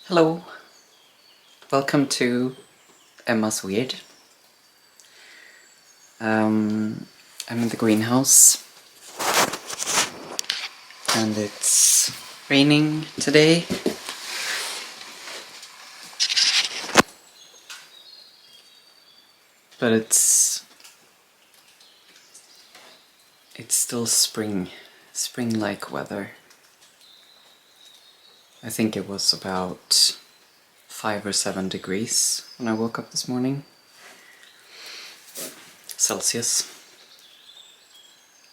Hello, welcome to Emma's Wyrd. I'm in the greenhouse and it's raining today. But it's still spring-like weather. I think it was about 5 or 7 degrees when I woke up this morning. Celsius.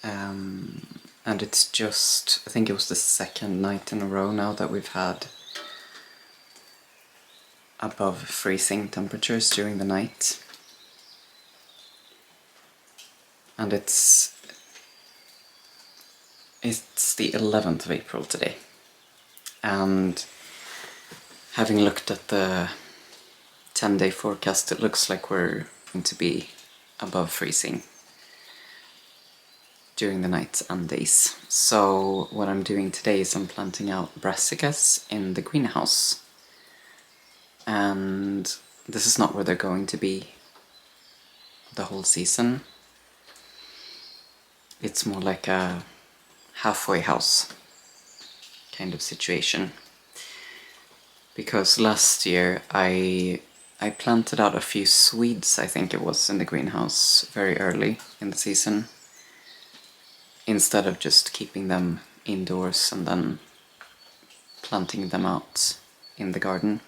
And it's just, I think it was the second night in a row now that we've had above freezing temperatures during the night. And it's the 11th of April today. And having looked at the 10-day forecast, it looks like we're going to be above freezing during the nights and days. So what I'm doing today is I'm planting out brassicas in the greenhouse. And this is not where they're going to be the whole season. It's more like a halfway house kind of situation. Because last year I planted out a few Swedes, I think it was, in the greenhouse very early in the season, instead of just keeping them indoors and then planting them out in the garden.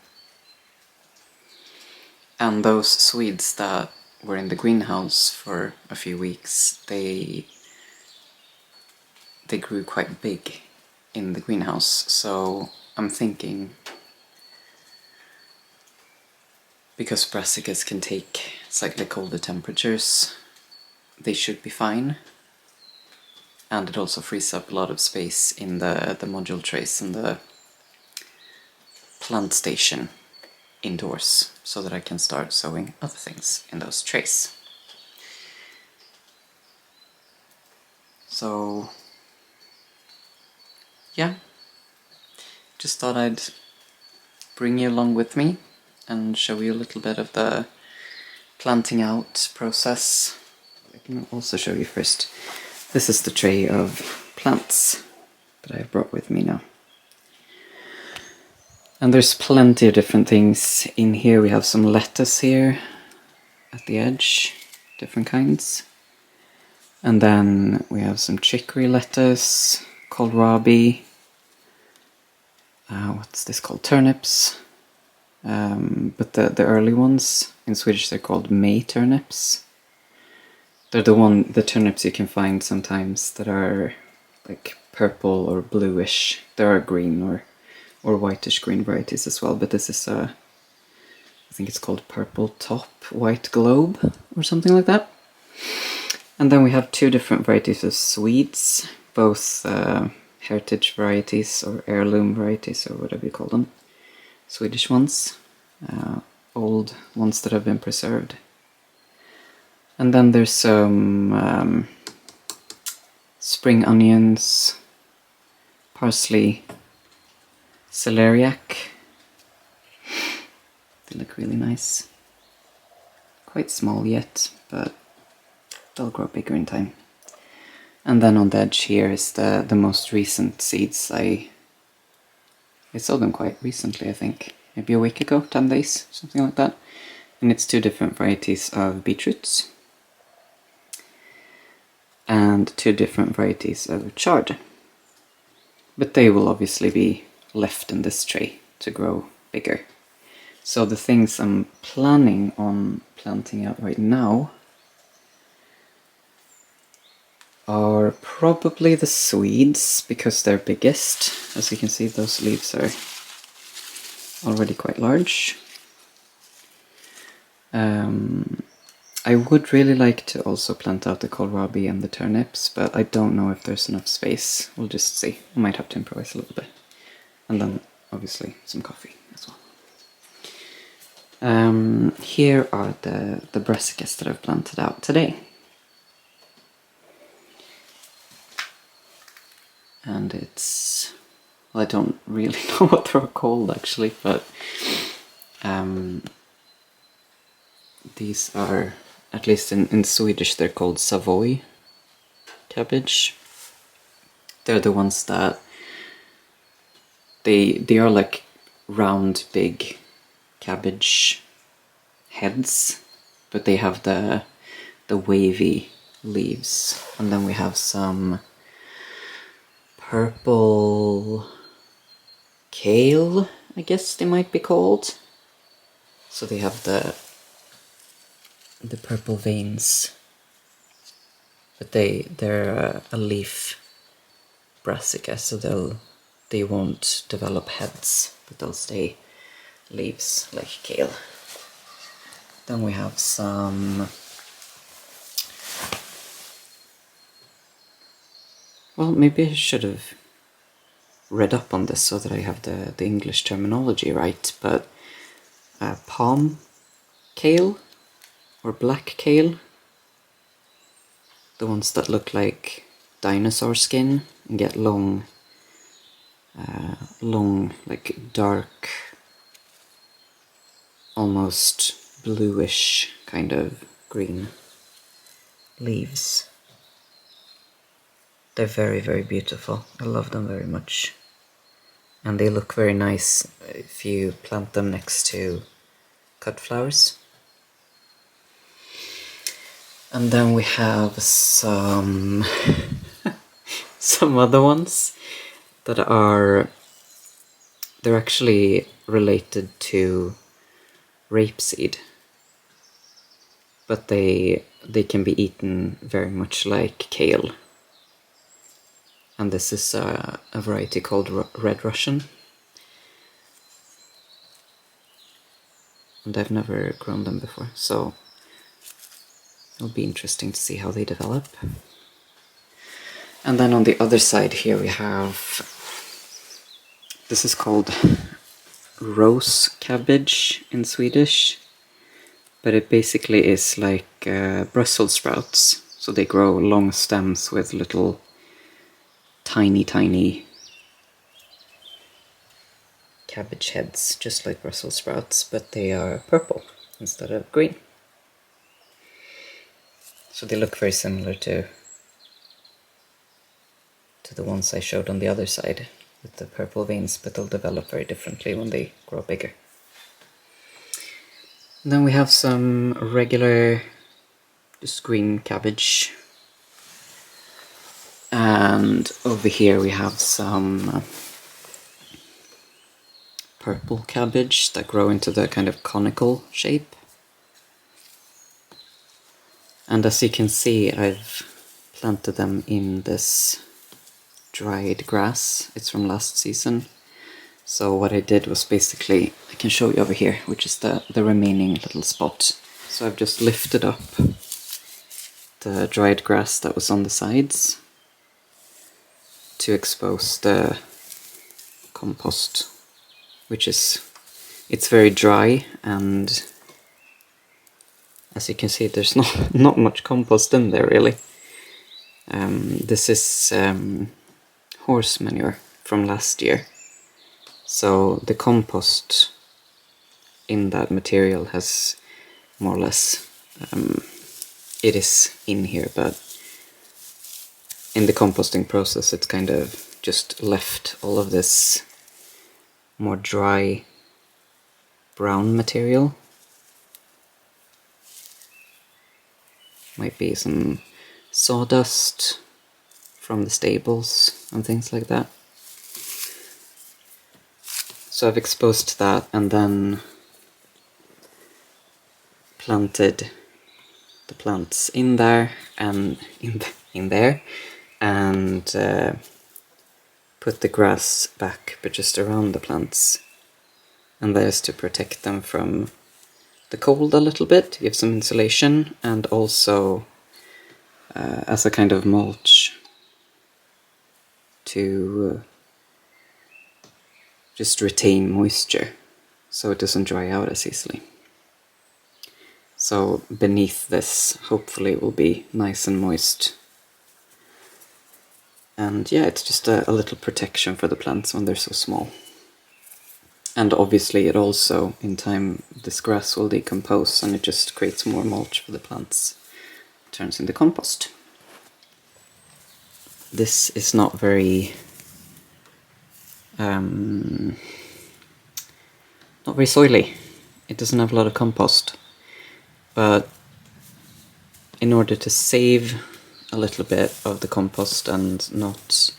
And those Swedes that were in the greenhouse for a few weeks, they grew quite big in the greenhouse, so I'm thinking, because brassicas can take slightly colder temperatures, they should be fine. And it also frees up a lot of space in the module trays and the plant station indoors, so that I can start sowing other things in those trays. So yeah, just thought I'd bring you along with me and show you a little bit of the planting out process. I can also show you first. This is the tray of plants that I've brought with me now. And there's plenty of different things in here. We have some lettuce here at the edge, different kinds. And then we have some chicory lettuce, kohlrabi, what's this called? Turnips. But the early ones, in Swedish they're called May turnips. They're the turnips you can find sometimes that are like purple or bluish. There are green or whitish green varieties as well, but this is I think it's called purple top white globe or something like that. And then we have 2 different varieties of Swedes, both heritage varieties or heirloom varieties or whatever you call them. Swedish ones, old ones that have been preserved. And then there's some spring onions, parsley, celeriac. They look really nice. Quite small yet, but they'll grow bigger in time. And then on the edge here is the most recent seeds. I sowed them quite recently, I think. Maybe a week ago, 10 days, something like that. And it's 2 different varieties of beetroots. And 2 different varieties of chard. But they will obviously be left in this tray to grow bigger. So the things I'm planning on planting out right now are probably the Swedes, because they're biggest. As you can see, those leaves are already quite large. I would really like to also plant out the kohlrabi and the turnips, but I don't know if there's enough space. We'll just see. I might have to improvise a little bit. And then, obviously, some coffee as well. Here are the brassicas that I've planted out today. And it's well, I don't really know what they're called actually, but these are, at least in Swedish, they're called Savoy cabbage. They're the ones that they are like round, big cabbage heads, but they have the wavy leaves. And then we have some purple kale, I guess they might be called. So they have the purple veins, but they're a leaf brassica, so they won't develop heads, but they'll stay leaves like kale. Then we have some, well, maybe I should have read up on this so that I have the English terminology right, but palm kale or black kale, the ones that look like dinosaur skin and get long, like dark, almost bluish kind of green leaves. They're very, very beautiful. I love them very much. And they look very nice if you plant them next to cut flowers. And then we have some some other ones that are, they're actually related to rapeseed, but they can be eaten very much like kale. And this is a variety called Red Russian. And I've never grown them before, so it'll be interesting to see how they develop. And then on the other side here we have, this is called rose cabbage in Swedish, but it basically is like Brussels sprouts. So they grow long stems with little tiny cabbage heads, just like Brussels sprouts, but they are purple instead of green. So they look very similar to the ones I showed on the other side with the purple veins, but they'll develop very differently when they grow bigger. And then we have some regular, just green cabbage. And over here we have some purple cabbage that grow into the kind of conical shape. And as you can see, I've planted them in this dried grass. It's from last season. So what I did was basically, I can show you over here, which is the remaining little spot. So I've just lifted up the dried grass that was on the sides to expose the compost, which is, it's very dry, and as you can see there's not much compost in there really. This is horse manure from last year, so the compost in that material has more or less, it is in here, but in the composting process it's kind of just left all of this more dry brown material. Might be some sawdust from the stables and things like that. So I've exposed that and then planted the plants in there and in there, and put the grass back, but just around the plants. And that is to protect them from the cold a little bit, give some insulation, and also as a kind of mulch to just retain moisture so it doesn't dry out as easily. So beneath this, hopefully it will be nice and moist And yeah, it's just a little protection for the plants when they're so small. And obviously it also, in time, this grass will decompose and it just creates more mulch for the plants. It turns into compost. This is not very soily. It doesn't have a lot of compost. But in order to save a little bit of the compost and not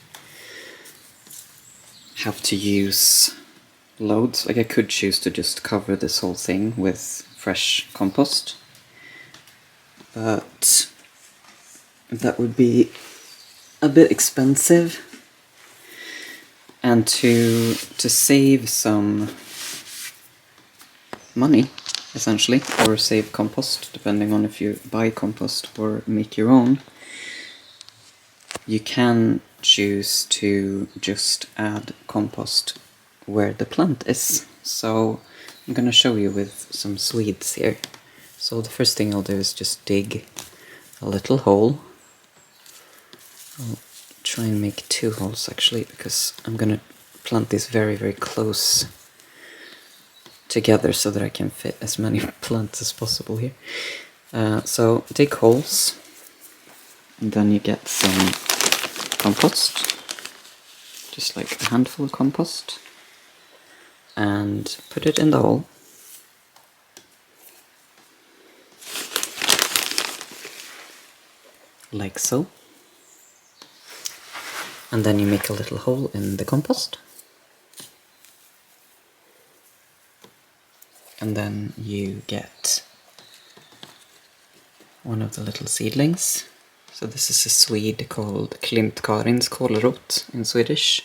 have to use loads, like I could choose to just cover this whole thing with fresh compost, but that would be a bit expensive, and to save some money, essentially, or save compost, depending on if you buy compost or make your own, you can choose to just add compost where the plant is. So I'm going to show you with some Swedes here. So the first thing I'll do is just dig a little hole. I'll try and make 2 holes actually, because I'm going to plant these very, very close together so that I can fit as many plants as possible here. So dig holes, and then you get some compost, just like a handful of compost, and put it in the hole. Like so. And then you make a little hole in the compost. And then you get one of the little seedlings. So this is a Swede called Klintkarin's kålrot in Swedish.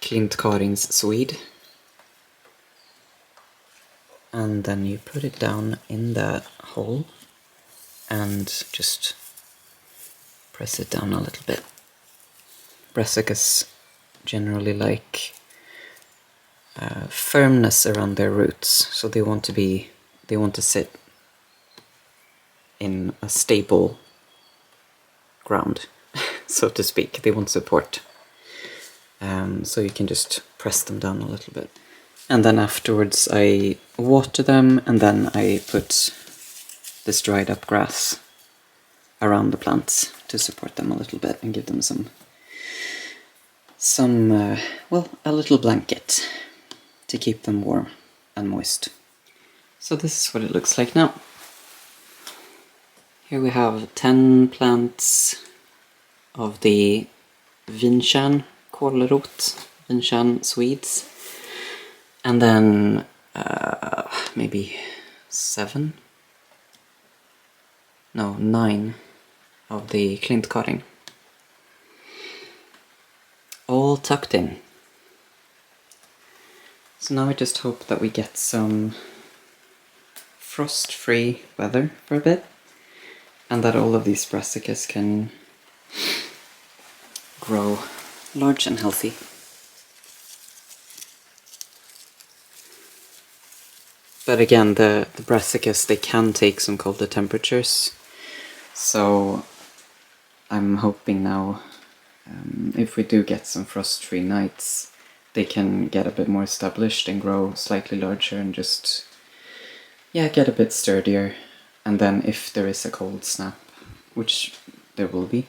Klintkarin's Swede. And then you put it down in the hole and just press it down a little bit. Brassicas generally like firmness around their roots, so they want to sit in a stable ground, so to speak. They want support. So you can just press them down a little bit. And then afterwards I water them, and then I put this dried up grass around the plants to support them a little bit and give them well, a little blanket to keep them warm and moist. So this is what it looks like now. Here we have 10 plants of the Vinchan kålrot, Vinchan Swedes, and then maybe 9 of the Klintkarin. All tucked in. So now I just hope that we get some frost-free weather for a bit, and that all of these brassicas can grow large and healthy. But again, the brassicas, they can take some colder temperatures, so I'm hoping now, if we do get some frost-free nights, they can get a bit more established and grow slightly larger and just, yeah, get a bit sturdier. And then if there is a cold snap, which there will be,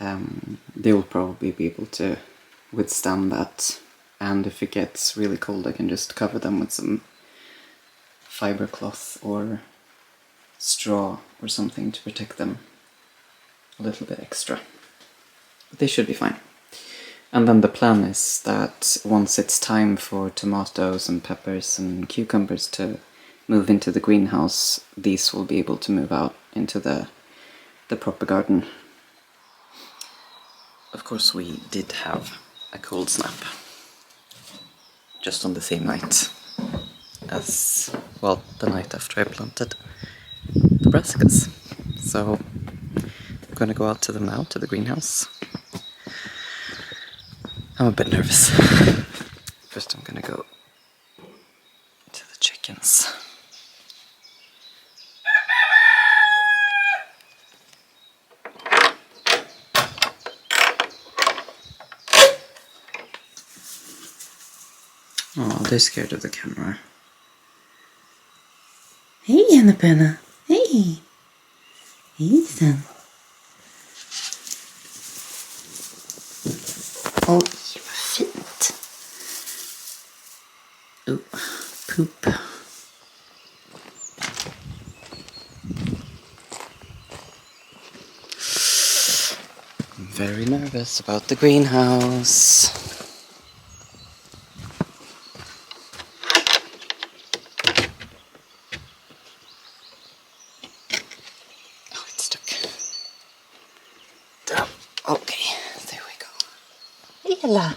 they will probably be able to withstand that. And if it gets really cold, I can just cover them with some fiber cloth or straw or something to protect them a little bit extra. But they should be fine. And then the plan is that once it's time for tomatoes and peppers and cucumbers to move into the greenhouse, these will be able to move out into the proper garden. Of course, we did have a cold snap, just on the same night as, well, the night after I planted the brassicas. So I'm gonna go out to them now, to the greenhouse. I'm a bit nervous. First I'm gonna go to the chickens. Oh, they're scared of the camera. Hey, Annapurna. Hey. Hey, son. Oh, you fint. Oh, poop. I'm very nervous about the greenhouse. Oh, it's stuck. Damn. Okay, there we go. Hey, Ella.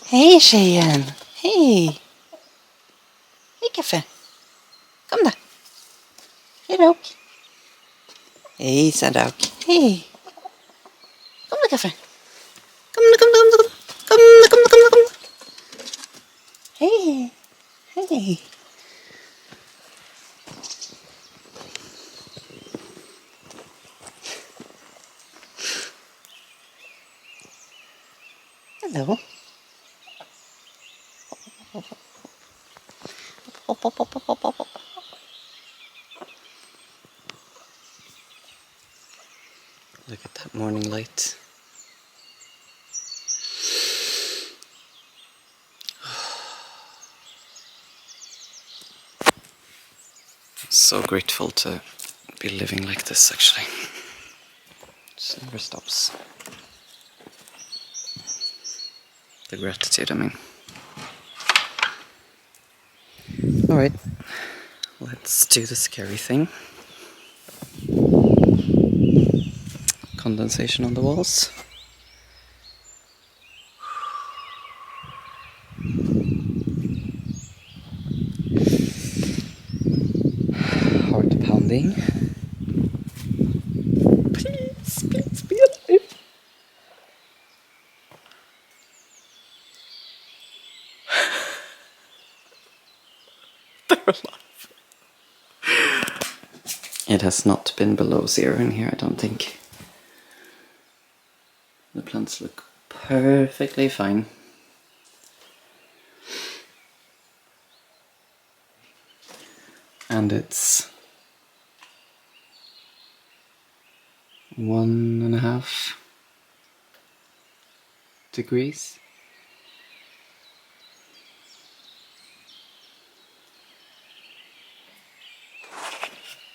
Hey, tjejen. Hej. Hej, kaffe. Kom då. Hej, Rauk. Hejsan, Rauk. Hej. Kom då, kaffe. Kom då, kom då, kom då. Kom då, kom då, kom då, kom då. Hej. Hej. Hello. Hop, hop, hop, hop, hop, hop, hop. Look at that morning light. I'm so grateful to be living like this, actually. It just never stops. The gratitude, I mean. Alright, let's do the scary thing. Condensation on the walls. Heart pounding. Please, please be alive. They're alive. It has not been below 0 in here, I don't think. The plants look perfectly fine. And it's 1.5 degrees.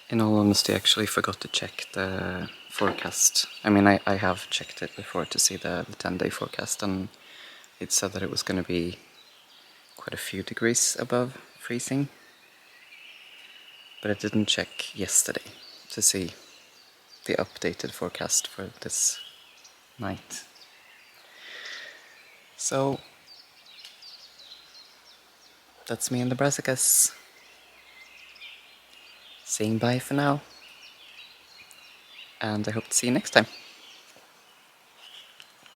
In all honesty, I actually forgot to check the forecast. I mean, I have checked it before to see the 10-day forecast, and it said that it was going to be quite a few degrees above freezing. But I didn't check yesterday to see the updated forecast for this night. So, that's me and the brassicas. Saying bye for now. And I hope to see you next time.